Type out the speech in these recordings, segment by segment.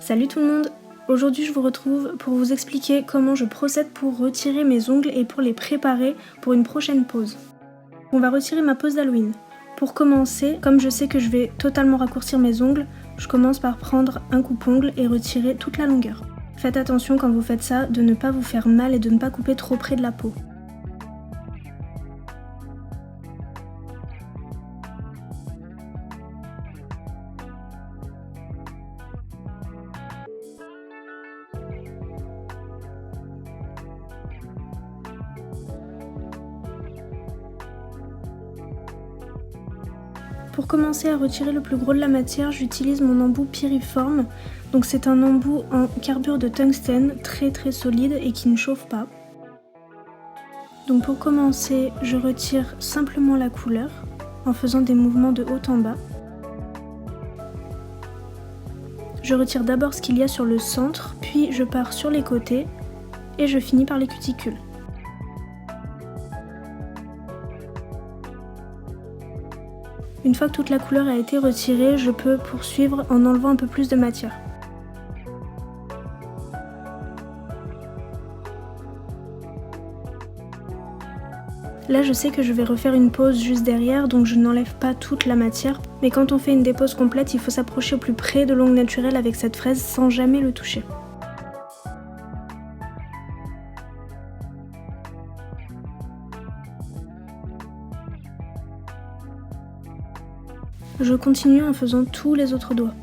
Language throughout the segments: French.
Salut tout le monde! Aujourd'hui je vous retrouve pour vous expliquer comment je procède pour retirer mes ongles et pour les préparer pour une prochaine pose. On va retirer ma pose d'Halloween. Pour commencer, comme je sais que je vais totalement raccourcir mes ongles, je commence par prendre un coupe-ongle et retirer toute la longueur. Faites attention quand vous faites ça de ne pas vous faire mal et de ne pas couper trop près de la peau. Pour commencer à retirer le plus gros de la matière, j'utilise mon embout piriforme. Donc c'est un embout en carbure de tungstène très solide et qui ne chauffe pas. Donc pour commencer, je retire simplement la couleur en faisant des mouvements de haut en bas. Je retire d'abord ce qu'il y a sur le centre, puis je pars sur les côtés et je finis par les cuticules. Une fois que toute la couleur a été retirée, je peux poursuivre en enlevant un peu plus de matière. Là, je sais que je vais refaire une pose juste derrière, donc je n'enlève pas toute la matière. Mais quand on fait une dépose complète, il faut s'approcher au plus près de l'ongle naturel avec cette fraise sans jamais le toucher. Je continue en faisant tous les autres doigts.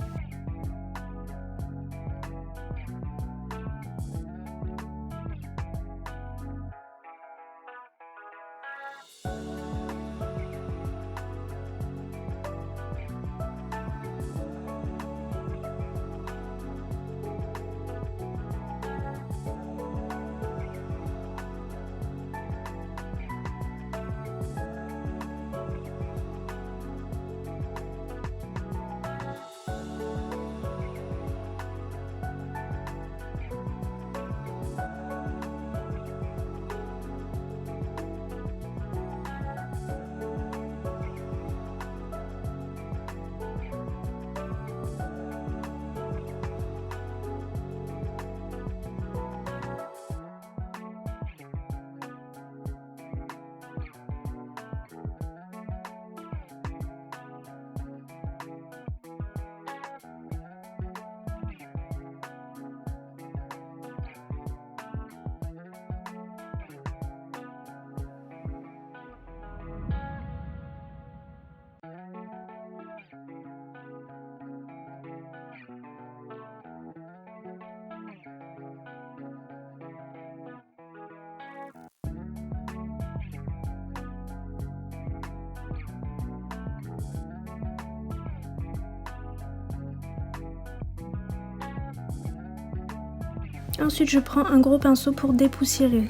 Ensuite, je prends un gros pinceau pour dépoussiérer.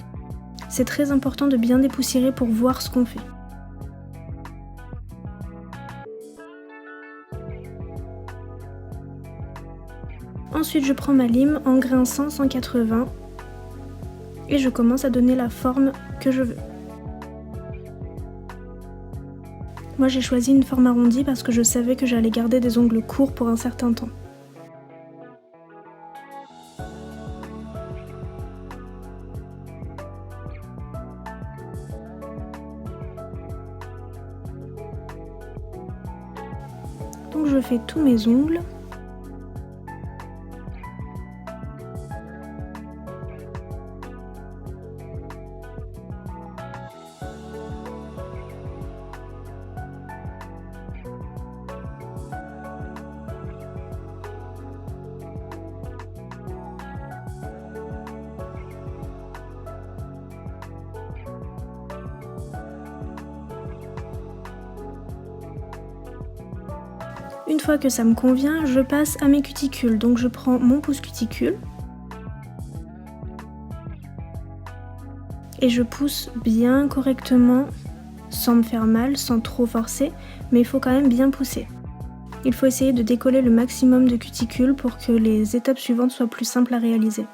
C'est très important de bien dépoussiérer pour voir ce qu'on fait. Ensuite, je prends ma lime en grinçant 180 et je commence à donner la forme que je veux. Moi, j'ai choisi une forme arrondie parce que je savais que j'allais garder des ongles courts pour un certain temps. Donc je fais tous mes ongles. Une fois que ça me convient, je passe à mes cuticules. Donc je prends mon pouce cuticule et je pousse bien correctement, sans me faire mal, sans trop forcer, mais il faut quand même bien pousser. Il faut essayer de décoller le maximum de cuticules pour que les étapes suivantes soient plus simples à réaliser.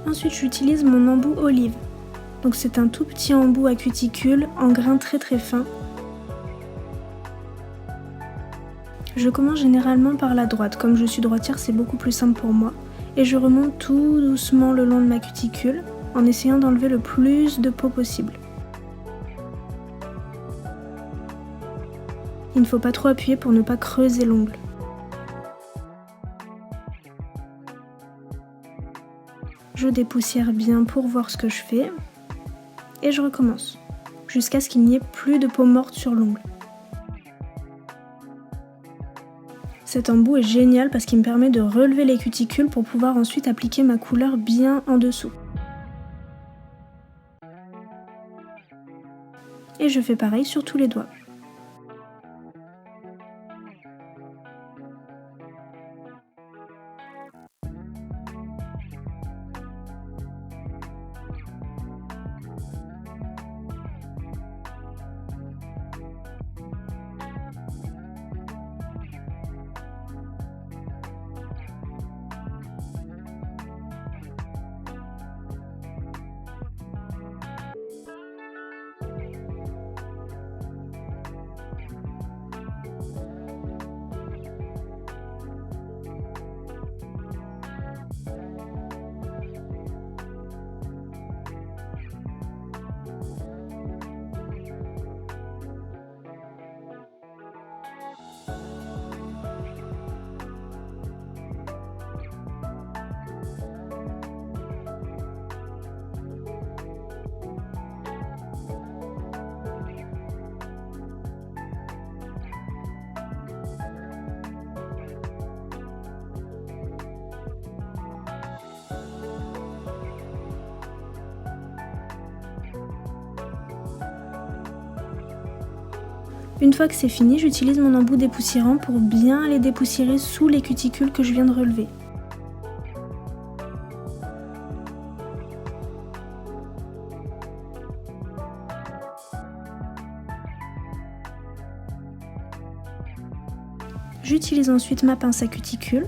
Ensuite, j'utilise mon embout olive. Donc c'est un tout petit embout à cuticule en grain très fin. Je commence généralement par la droite, comme je suis droitière c'est beaucoup plus simple pour moi. Et je remonte tout doucement le long de ma cuticule en essayant d'enlever le plus de peau possible. Il ne faut pas trop appuyer pour ne pas creuser l'ongle. Je dépoussière bien pour voir ce que je fais et je recommence jusqu'à ce qu'il n'y ait plus de peau morte sur l'ongle. Cet embout est génial parce qu'il me permet de relever les cuticules pour pouvoir ensuite appliquer ma couleur bien en dessous. Et je fais pareil sur tous les doigts. Une fois que c'est fini, j'utilise mon embout dépoussiérant pour bien les dépoussiérer sous les cuticules que je viens de relever. J'utilise ensuite ma pince à cuticule.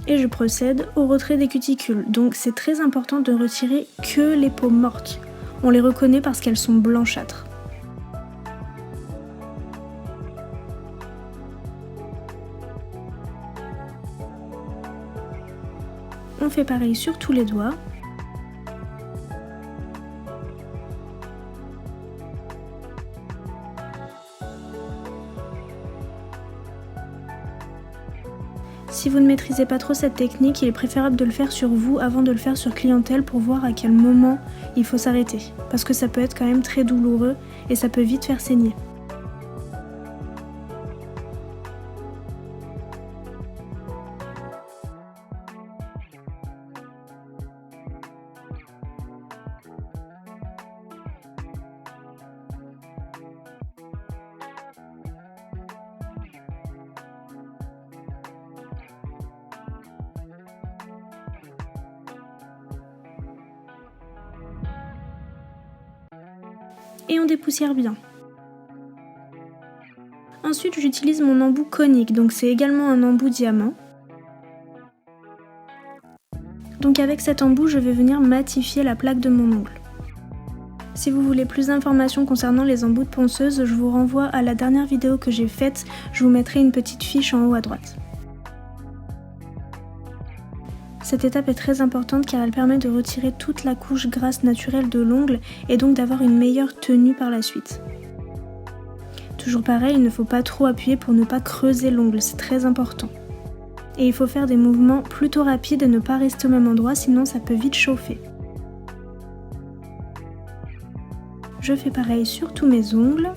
Et je procède au retrait des cuticules. Donc c'est très important de retirer que les peaux mortes. On les reconnaît parce qu'elles sont blanchâtres. On fait pareil sur tous les doigts. Si vous ne maîtrisez pas trop cette technique, il est préférable de le faire sur vous avant de le faire sur clientèle pour voir à quel moment il faut s'arrêter. Parce que ça peut être quand même très douloureux et ça peut vite faire saigner. Et on dépoussière bien. Ensuite, j'utilise mon embout conique, donc c'est également un embout diamant. Donc avec cet embout, je vais venir matifier la plaque de mon ongle. Si vous voulez plus d'informations concernant les embouts de ponceuse, je vous renvoie à la dernière vidéo que j'ai faite, je vous mettrai une petite fiche en haut à droite. Cette étape est très importante car elle permet de retirer toute la couche grasse naturelle de l'ongle et donc d'avoir une meilleure tenue par la suite. Toujours pareil, il ne faut pas trop appuyer pour ne pas creuser l'ongle, c'est très important. Et il faut faire des mouvements plutôt rapides et ne pas rester au même endroit, sinon ça peut vite chauffer. Je fais pareil sur tous mes ongles.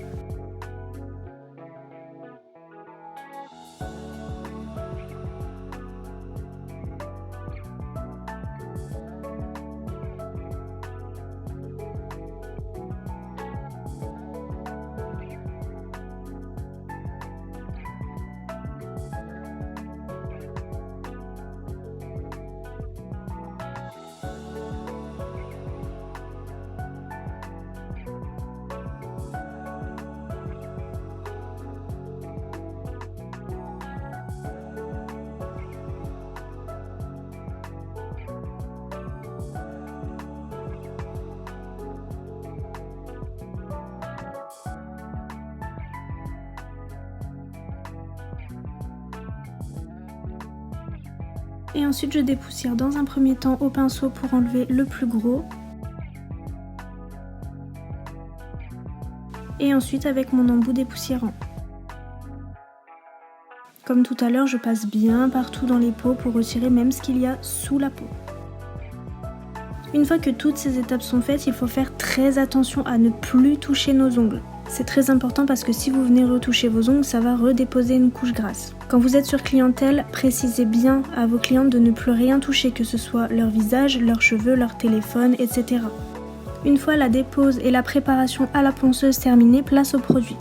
Et ensuite je dépoussière dans un premier temps au pinceau pour enlever le plus gros. Et ensuite avec mon embout dépoussiérant. Comme tout à l'heure, je passe bien partout dans les peaux pour retirer même ce qu'il y a sous la peau. Une fois que toutes ces étapes sont faites, il faut faire très attention à ne plus toucher nos ongles. C'est très important parce que si vous venez retoucher vos ongles, ça va redéposer une couche grasse. Quand vous êtes sur clientèle, précisez bien à vos clientes de ne plus rien toucher, que ce soit leur visage, leurs cheveux, leur téléphone, etc. Une fois la dépose et la préparation à la ponceuse terminée, place au produit.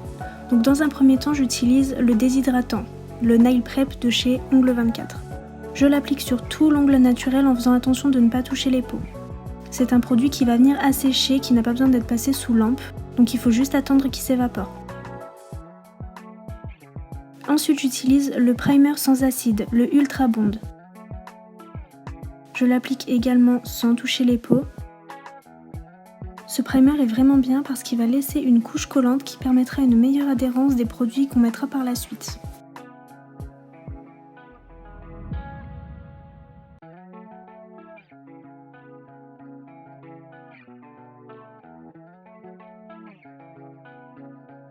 Donc dans un premier temps, j'utilise le déshydratant, le Nail Prep de chez Ongles 24. Je l'applique sur tout l'ongle naturel en faisant attention de ne pas toucher les peaux. C'est un produit qui va venir assécher, qui n'a pas besoin d'être passé sous lampe, donc il faut juste attendre qu'il s'évapore. Ensuite j'utilise le primer sans acide, le Ultra Bond. Je l'applique également sans toucher les peaux. Ce primer est vraiment bien parce qu'il va laisser une couche collante qui permettra une meilleure adhérence des produits qu'on mettra par la suite.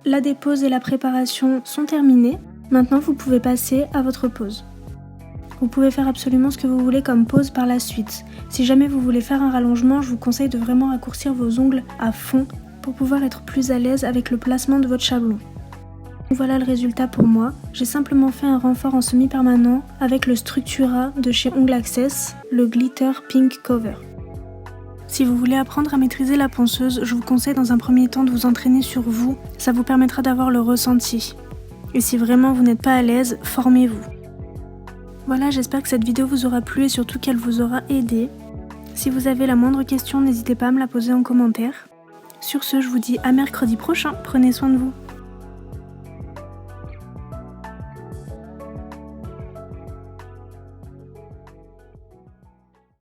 La dépose et la préparation sont terminées. Maintenant, vous pouvez passer à votre pose. Vous pouvez faire absolument ce que vous voulez comme pose par la suite. Si jamais vous voulez faire un rallongement, je vous conseille de vraiment raccourcir vos ongles à fond pour pouvoir être plus à l'aise avec le placement de votre chablon. Voilà le résultat pour moi. J'ai simplement fait un renfort en semi-permanent avec le Structura de chez Ongles Access, le Glitter Pink Cover. Si vous voulez apprendre à maîtriser la ponceuse, je vous conseille dans un premier temps de vous entraîner sur vous, ça vous permettra d'avoir le ressenti. Et si vraiment vous n'êtes pas à l'aise, formez-vous. Voilà, j'espère que cette vidéo vous aura plu et surtout qu'elle vous aura aidé. Si vous avez la moindre question, n'hésitez pas à me la poser en commentaire. Sur ce, je vous dis à mercredi prochain, prenez soin de vous.